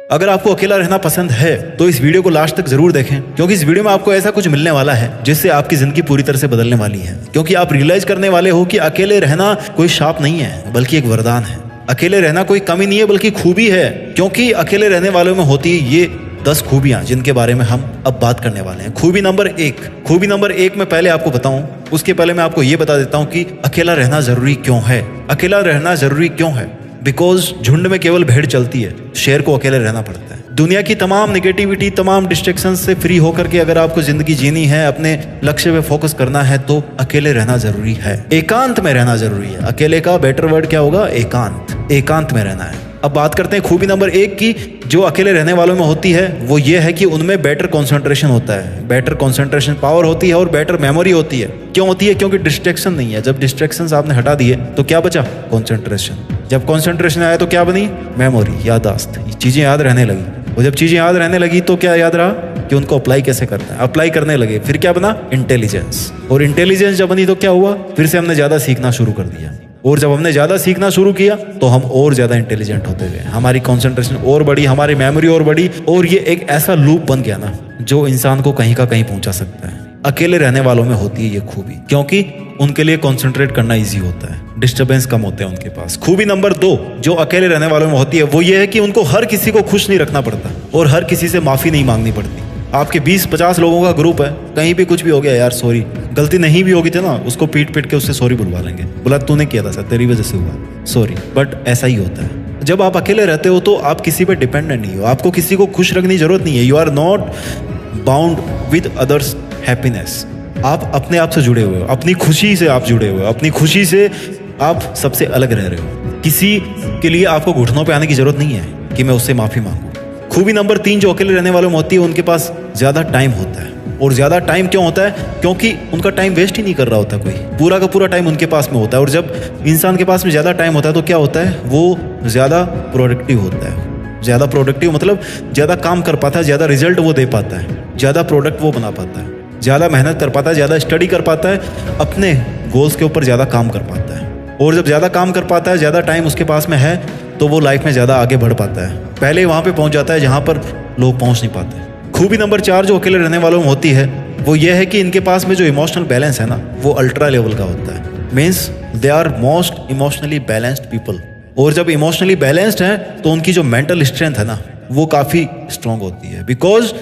अगर आपको अकेला रहना पसंद है तो इस वीडियो को लास्ट तक जरूर देखें, क्योंकि इस वीडियो में आपको ऐसा कुछ मिलने वाला है जिससे आपकी जिंदगी पूरी तरह से बदलने वाली है। क्योंकि आप रियलाइज करने वाले हो कि अकेले रहना कोई शाप नहीं है बल्कि एक वरदान है। अकेले रहना कोई कमी नहीं है बल्कि खूबी है, क्योंकि अकेले रहने वालों में होती है ये 10 खूबियां जिनके बारे में हम अब बात करने वाले हैं। खूबी नंबर 1 में पहले आपको बताऊं, उसके पहले मैं आपको ये बता देता हूं कि अकेला रहना जरूरी क्यों है। अकेला रहना जरूरी क्यों है? बिकॉज झुंड में केवल भेड़ चलती है, शेर को अकेले रहना पड़ता है। दुनिया की तमाम नेगेटिविटी, तमाम डिस्ट्रैक्शन से फ्री होकर के अगर आपको जिंदगी जीनी है, अपने लक्ष्य पे फोकस करना है, तो अकेले रहना जरूरी है। एकांत में रहना जरूरी है। अकेले का बेटर वर्ड क्या होगा? एकांत में रहना है। अब बात करते हैं खूबी नंबर 1 की, जो अकेले रहने वालों में होती है। वो ये है कि उनमें बेटर कंसंट्रेशन होता है, बेटर कंसंट्रेशन पावर होती है और बेटर मेमोरी होती है। क्यों होती है? क्योंकि डिस्ट्रैक्शन नहीं है। जब डिस्ट्रैक्शंस आपने हटा दिए तो क्या बचा? कंसंट्रेशन। जब कंसंट्रेशन आया तो क्या बनी? मेमोरी, याददाश्त। चीजें याद रहने लगी, और जब चीजें याद रहने लगी तो क्या याद रहा कि उनको अप्लाई कैसे करना है। अप्लाई करने लगे, फिर क्या बना? इंटेलिजेंस। और इंटेलिजेंस जब बनी तो क्या हुआ? फिर से हमने ज्यादा सीखना शुरू कर दिया, और जब हमने ज्यादा सीखना शुरू किया तो हम और ज्यादा इंटेलिजेंट होते गए, हमारी कंसंट्रेशन और बढ़ी, हमारी मेमोरी और बढ़ी, और ये एक ऐसा लूप बन गया ना जो इंसान को कहीं का कहीं पहुंचा सकता है। अकेले रहने वालों में होती है ये खूबी, क्योंकि उनके लिए कंसंट्रेट करना इजी होता है, डिस्टर्बेंस कम होते हैं उनके पास। खूबी नंबर 2 जो अकेले रहने वालों में होती है वो ये है कि उनको हर किसी को खुश नहीं रखना पड़ता और हर किसी से माफी नहीं मांगनी पड़ती। आपके 20-50 लोगों का ग्रुप है, कहीं भी कुछ भी हो गया, यार सॉरी, गलती नहीं भी होगी थी ना, उसको पीट के उससे सॉरी बुलवा लेंगे, बोला तूने किया था सर, तेरी वजह से हुआ, सॉरी। बट ऐसा ही होता है। जब आप अकेले रहते हो तो आप किसी पे डिपेंडेंट नहीं हो, आपको किसी को खुश रखने की जरूरत नहीं है। You are not bound with others happiness. आप अपने आप से जुड़े हुए हो, अपनी खुशी से आप जुड़े हुए हो, अपनी खुशी से आप सबसे अलग रह रहे हो। किसी के लिए आपको घुटनों पे आने की जरूरत नहीं है कि मैं उससे माफी मांगू। खूबी नंबर 3 जो अकेले रहने वालों में होती है, उनके पास ज्यादा टाइम होता है। और ज्यादा टाइम क्यों होता है? क्योंकि उनका टाइम वेस्ट ही नहीं कर रहा होता कोई, पूरा का पूरा टाइम उनके पास में होता है। और जब इंसान के पास में ज्यादा टाइम होता है तो क्या होता है? वो ज्यादा प्रोडक्टिव होता है। ज्यादा प्रोडक्टिव मतलब ज्यादा काम कर पाता है, ज्यादा रिजल्ट वो दे पाता है, ज्यादा प्रोडक्ट वो बना पाता है, ज्यादा मेहनत कर पाता है, ज्यादा स्टडी कर पाता है, अपने गोल्स के ऊपर ज्यादा काम कर पाता है। और जब ज्यादा काम कर पाता है, ज्यादा टाइम उसके पास में है, तो वो लाइफ में ज्यादा आगे बढ़ पाता है, पहले वहां पे पहुंच जाता है जहां पर लोग पहुंच नहीं पाते। खूबी नंबर 4 जो अकेले रहने वालों में होती है वो ये है कि इनके पास में जो इमोशनल बैलेंस है ना, वो अल्ट्रा लेवल का होता है। Means they are most emotionally balanced people. और जब इमोशनली बैलेंस्ड है तो उनकी जो मेंटल स्ट्रेंथ है ना, वो काफी स्ट्रांग होती है, because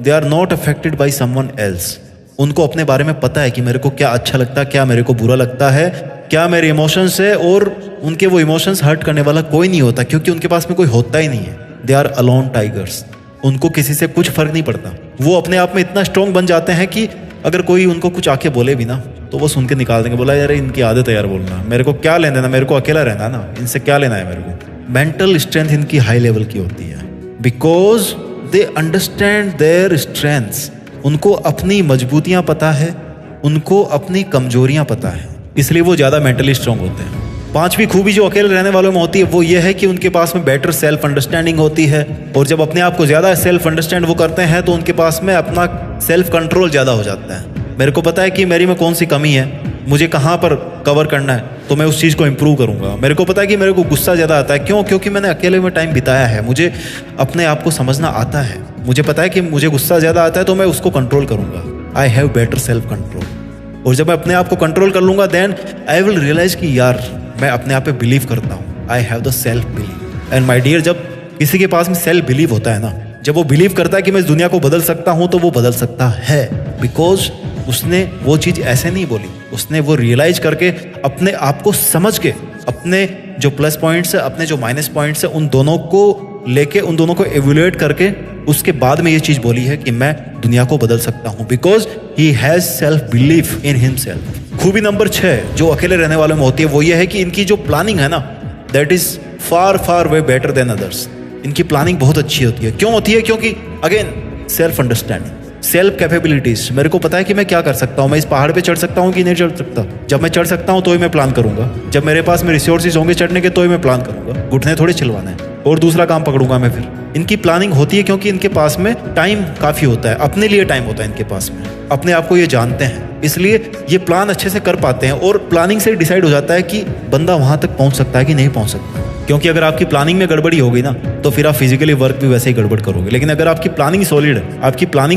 they are not affected by someone else. उनको अपने बारे में पता है कि मेरे को क्या अच्छा लगता है, क्या मेरे को बुरा लगता है, क्या मेरे इमोशंस है, और उनके वो इमोशंस हर्ट करने वाला कोई नहीं होता, क्योंकि उनके पास में कोई होता ही नहीं है। They are alone tigers. उनको किसी से कुछ फर्क नहीं पड़ता। वो अपने आप में इतना स्ट्रांग बन जाते हैं कि अगर कोई उनको कुछ आके बोले भी ना तो वो सुन के निकाल देंगे, बोला यार इनकी आदत है यार बोलना, मेरे को क्या लेना है, मेरे को अकेला रहना है ना, इनसे क्या लेना है मेरे को। मेंटल स्ट्रेंथ इनकी हाई लेवल की होती है, because they understand their strengths. उनको अपनी मजबूतियां पता है, उनको अपनी कमजोरियां पता है, इसलिए वो ज्यादा मेंटली स्ट्रांग होते हैं। 5वीं खूबी जो अकेले रहने वालों में होती है वो ये है कि उनके पास में बेटर सेल्फ अंडरस्टैंडिंग होती है। और जब अपने आप को ज्यादा सेल्फ अंडरस्टैंड वो करते हैं तो उनके पास में अपना सेल्फ कंट्रोल ज्यादा हो जाता है। मेरे को पता है कि मेरी में कौन सी कमी है, मुझे कहाँ पर कवर करना है, तो मैं उस चीज़ को इम्प्रूव करूंगा। मेरे को पता है कि मेरे को गुस्सा ज़्यादा आता है, क्यों? क्योंकि मैंने अकेले में टाइम बिताया है, मुझे अपने आप को समझना आता है, मुझे पता है कि मुझे गुस्सा ज़्यादा आता है तो मैं उसको कंट्रोल करूंगा। I have better self control. और जब मैं अपने आप को कंट्रोल कर लूंगा देन आई विल रियलाइज कि यार मैं अपने आप पे बिलीव करता हूँ। I have the self believe. And my dear, जब किसी के पास में सेल्फ बिलीव होता है ना, जब वो बिलीव करता है कि मैं इस दुनिया को बदल सकता हूँ, तो वो बदल सकता है, बिकॉज उसने वो चीज़ ऐसे नहीं बोली, उसने वो रियलाइज करके, अपने आप को समझ के, अपने जो प्लस पॉइंट्स है, अपने जो माइनस पॉइंट्स है, उन दोनों को लेके, उन दोनों को एवेल्युएट करके उसके बाद में ये चीज़ बोली है कि मैं दुनिया को बदल सकता हूँ, because he has self belief in himself. खूबी नंबर 6 जो अकेले रहने वालों में होती है वो ये है कि इनकी जो प्लानिंग है ना, that is far far way better than others. इनकी प्लानिंग बहुत अच्छी होती है। क्यों होती है? क्योंकि again self understanding, self capabilities. मेरे को पता है कि मैं क्या कर सकता हूँ, मैं इस पहाड़ पे चढ़ सकता हूँ कि नहीं चढ़ सकता। जब मैं चढ़ सकता हूँ तो ही मैं प्लान करूंगा, जब मेरे पास में रिसोर्सेज होंगे चढ़ने के तो ही मैं प्लान करूंगा, घुटने थोड़े छिलवाना है और दूसरा काम पकड़ूंगा मैं। फिर इनकी प्लानिंग होती है क्योंकि इनके पास में टाइम काफी होता है, अपने लिए टाइम होता है इनके पास में, अपने आप को ये जानते हैं, इसलिए ये प्लान अच्छे से कर पाते हैं और प्लानिंग से डिसाइड हो जाता है कि बंदा वहां तक पहुंच सकता है कि नहीं पहुंच सकता। क्योंकि अगर आपकी प्लानिंग में गड़बड़ी होगी ना तो फिर आप फिजिकली वर्क भी वैसे ही गड़बड़ करोगे। लेकिन अगर आपकी प्लानिंग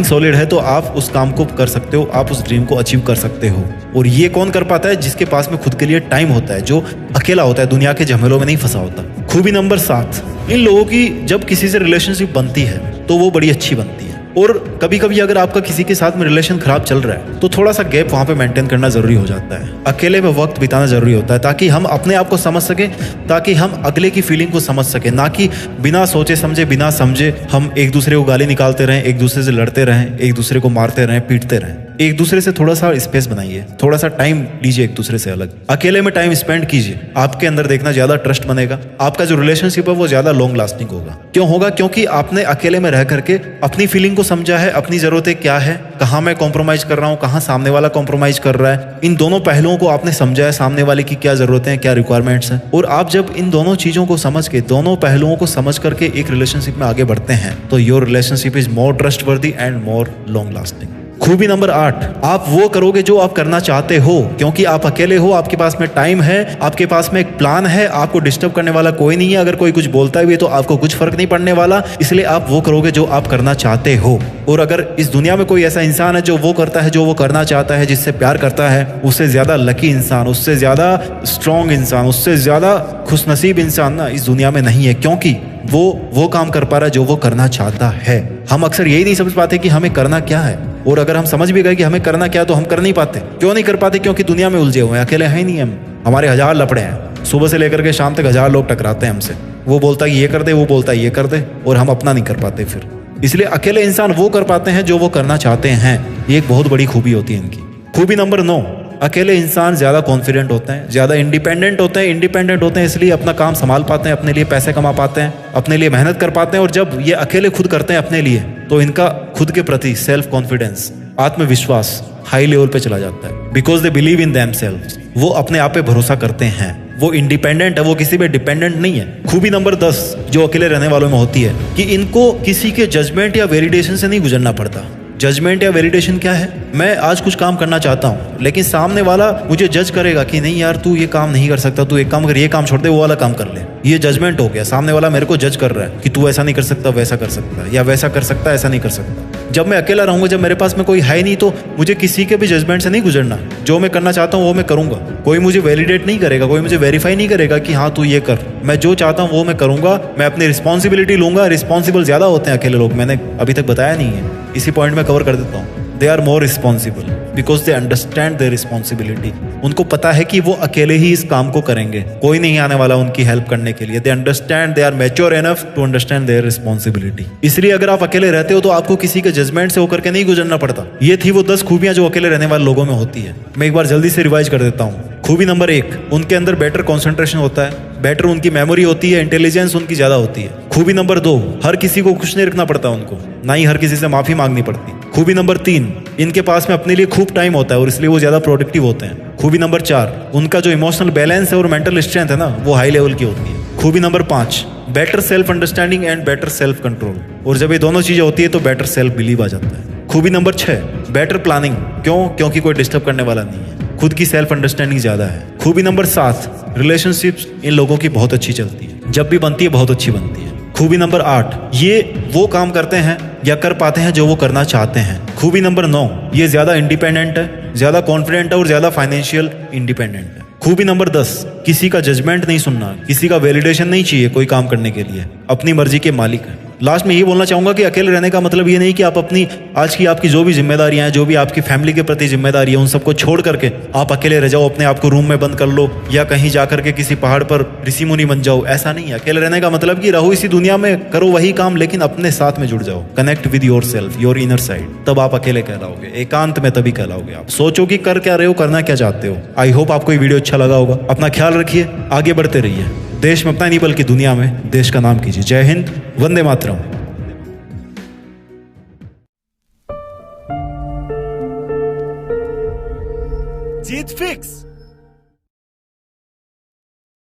सॉलिड है तो आप उस काम को कर सकते हो, आप उस ड्रीम को अचीव कर सकते हो। और ये कौन कर पाता है? जिसके पास में खुद के लिए टाइम होता है, जो अकेला होता है, दुनिया के झमेलों में नहीं फंसा होता। खूबी नंबर 7, इन लोगों की जब किसी से रिलेशनशिप बनती है तो वो बड़ी अच्छी बनती है। और कभी कभी अगर आपका किसी के साथ में रिलेशन खराब चल रहा है तो थोड़ा सा गैप वहां पे मेंटेन करना जरूरी हो जाता है। अकेले में वक्त बिताना जरूरी होता है ताकि हम अपने आप को समझ सके, ताकि हम अगले की फीलिंग को समझ सके, ना कि बिना सोचे समझे बिना समझे हम एक दूसरे को गाली निकालते रहें, एक दूसरे से लड़ते रहें, एक दूसरे को मारते रहें, पीटते रहें। एक दूसरे से थोड़ा सा स्पेस बनाइए, थोड़ा सा टाइम लीजिए एक दूसरे से अलग, अकेले में टाइम स्पेंड कीजिए। आपके अंदर देखना ज्यादा ट्रस्ट बनेगा, आपका जो रिलेशनशिप है वो ज्यादा लॉन्ग लास्टिंग होगा। क्यों होगा? क्योंकि आपने अकेले में रह करके अपनी फीलिंग को समझा है, अपनी जरूरतें क्या है, कहाँ मैं कॉम्प्रोमाइज कर रहा हूँ, कहाँ सामने वाला कॉम्प्रोमाइज कर रहा है। इन दोनों पहलुओं को आपने समझा है, सामने वाले की क्या जरूरतें हैं, क्या रिक्वायरमेंट्स हैं। और आप जब इन दोनों चीजों को समझ के, दोनों पहलुओं को समझ करके एक रिलेशनशिप में आगे बढ़ते हैं तो your relationship is more trustworthy and more long lasting. खूबी नंबर 8, आप वो करोगे जो आप करना चाहते हो, क्योंकि आप अकेले हो, आपके पास में टाइम है, आपके पास में एक प्लान है, आपको डिस्टर्ब करने वाला कोई नहीं है। अगर कोई कुछ बोलता भी है तो आपको कुछ फर्क नहीं पड़ने वाला, इसलिए आप वो करोगे जो आप करना चाहते हो। और अगर इस दुनिया में कोई ऐसा इंसान है जो वो करता है जो वो करना चाहता है, जिससे प्यार करता है, उससे ज्यादा लकी इंसान, उससे ज्यादा स्ट्रॉन्ग इंसान, उससे ज्यादा खुशनसीब इंसान ना इस दुनिया में नहीं है, क्योंकि वो काम कर पा रहा है जो वो करना चाहता है। हम अक्सर यही नहीं समझ पाते कि हमें करना क्या है, और अगर हम समझ भी गए कि हमें करना क्या है तो हम कर नहीं पाते। क्यों नहीं कर पाते? क्योंकि दुनिया में उलझे हुए हैं, अकेले हैं नहीं हम, हमारे 1000 लफड़े हैं। सुबह से लेकर के शाम तक 1000 लोग टकराते हैं हमसे, वो बोलता है ये कर दे, वो बोलता है ये कर दे, और हम अपना नहीं कर पाते फिर। इसलिए अकेले इंसान वो कर पाते हैं जो वो करना चाहते हैं। ये एक बहुत बड़ी खूबी होती है इनकी। खूबी नंबर 9, अकेले इंसान ज्यादा कॉन्फिडेंट होते हैं, ज्यादा इंडिपेंडेंट होते हैं। इंडिपेंडेंट होते हैं इसलिए अपना काम संभाल पाते हैं, अपने लिए पैसे कमा पाते हैं, अपने लिए मेहनत कर पाते हैं। और जब ये अकेले खुद करते हैं अपने लिए तो इनका खुद के प्रति सेल्फ कॉन्फिडेंस, आत्मविश्वास हाई लेवल पे चला जाता है। Because they believe in themselves, वो अपने आप पे भरोसा करते हैं, वो इंडिपेंडेंट है, वो किसी पे डिपेंडेंट नहीं है। खूबी नंबर 10 जो अकेले रहने वालों में होती है कि इनको किसी के जजमेंट या वेलिडेशन से नहीं गुजरना पड़ता। जजमेंट या वेलिडेशन क्या है? मैं आज कुछ काम करना चाहता हूँ लेकिन सामने वाला मुझे जज करेगा कि नहीं यार तू ये काम नहीं कर सकता, तू एक काम कर, ये काम छोड़ दे, वो वाला काम कर ले। ये जजमेंट हो गया, सामने वाला मेरे को जज कर रहा है कि तू ऐसा नहीं कर सकता, वैसा कर सकता, या वैसा कर सकता, ऐसा नहीं कर सकता। जब मैं अकेला रहूंगा, जब मेरे पास में कोई है नहीं, तो मुझे किसी के भी जजमेंट से नहीं गुजरना। जो मैं करना चाहता हूँ वो मैं करूंगा। कोई मुझे वैलिडेट नहीं करेगा, कोई मुझे वेरीफाई नहीं करेगा कि हाँ तू ये कर। मैं जो चाहता हूँ वो मैं करूंगा, मैं अपनी रिस्पॉन्सिबिलिटी लूंगा। रिस्पॉन्सिबल ज्यादा होते हैं अकेले लोग, मैंने अभी तक बताया नहीं है, इसी पॉइंट में कवर कर देता हूँ। They are more responsible because they understand their responsibility. उनको पता है कि वो अकेले ही इस काम को करेंगे, कोई नहीं आने वाला उनकी हेल्प करने के लिए। They understand, they are mature enough to understand their responsibility. इसलिए अगर आप अकेले रहते हो तो आपको किसी के जजमेंट से होकर के नहीं गुजरना पड़ता। ये थी वो 10 खूबियां जो अकेले रहने वाले लोगों में होती है। मैं एक बार जल्दी से रिवाइज कर देता हूँ। खूबी नंबर 1, उनके अंदर बेटर कॉन्सेंट्रेशन होता है, बेटर उनकी मेमोरी होती है, इंटेलिजेंस उनकी ज्यादा होती है। खूबी नंबर 2, हर किसी को खुश नहीं रखना पड़ता उनको, ना ही हर किसी से माफी मांगनी पड़ती। खूबी नंबर 3, इनके पास में अपने लिए खूब टाइम होता है और इसलिए वो ज्यादा प्रोडक्टिव होते हैं। खूबी नंबर 4, उनका जो इमोशनल बैलेंस है और मेंटल स्ट्रेंथ है ना वो हाई लेवल की होती है। खूबी number 5, better self understanding and better self control. और जब ये दोनों चीजें होती है तो बेटर सेल्फ बिलीव आ जाता है। खूबी नंबर 6, बेटर प्लानिंग। क्यों? क्योंकि कोई डिस्टर्ब करने वाला नहीं है, खुद की सेल्फ अंडरस्टैंडिंग ज्यादा है। खूबी नंबर 7, रिलेशनशिप्स इन लोगों की बहुत अच्छी चलती है, जब भी बनती है बहुत अच्छी बनती है। खूबी नंबर 8, ये वो काम करते हैं या कर पाते हैं जो वो करना चाहते हैं। खूबी नंबर 9, ये ज्यादा इंडिपेंडेंट है, ज्यादा कॉन्फिडेंट है और ज्यादा फाइनेंशियल इंडिपेंडेंट है। खूबी नंबर 10, किसी का जजमेंट नहीं सुनना, किसी का वैलिडेशन नहीं चाहिए कोई काम करने के लिए, अपनी मर्जी के मालिक है। लास्ट में ये बोलना चाहूंगा कि अकेले रहने का मतलब ये नहीं कि आप अपनी आज की आपकी जो भी जिम्मेदारियां हैं, जो भी आपकी फैमिली के प्रति जिम्मेदारी है, उन सबको छोड़ करके आप अकेले रह जाओ, अपने आप को रूम में बंद कर लो या कहीं जा करके किसी पहाड़ पर ऋषि मुनि बन जाओ। ऐसा नहीं है। अकेले रहने का मतलब कि रहो इसी दुनिया में, करो वही काम लेकिन अपने साथ में जुड़ जाओ, connect with your self, your inner side, तब आप अकेले कहलाओगे। एकांत में तभी कहलाओगे। आप सोचो कि कर क्या रहे हो, करना क्या चाहते हो। आई होप आपको ये वीडियो अच्छा लगा होगा। अपना ख्याल रखिए, आगे बढ़ते रहिए, देश में अपना नहीं बल्कि दुनिया में देश का नाम कीजिए। जय हिंद, वंदे मातरम। जीत फिक्स।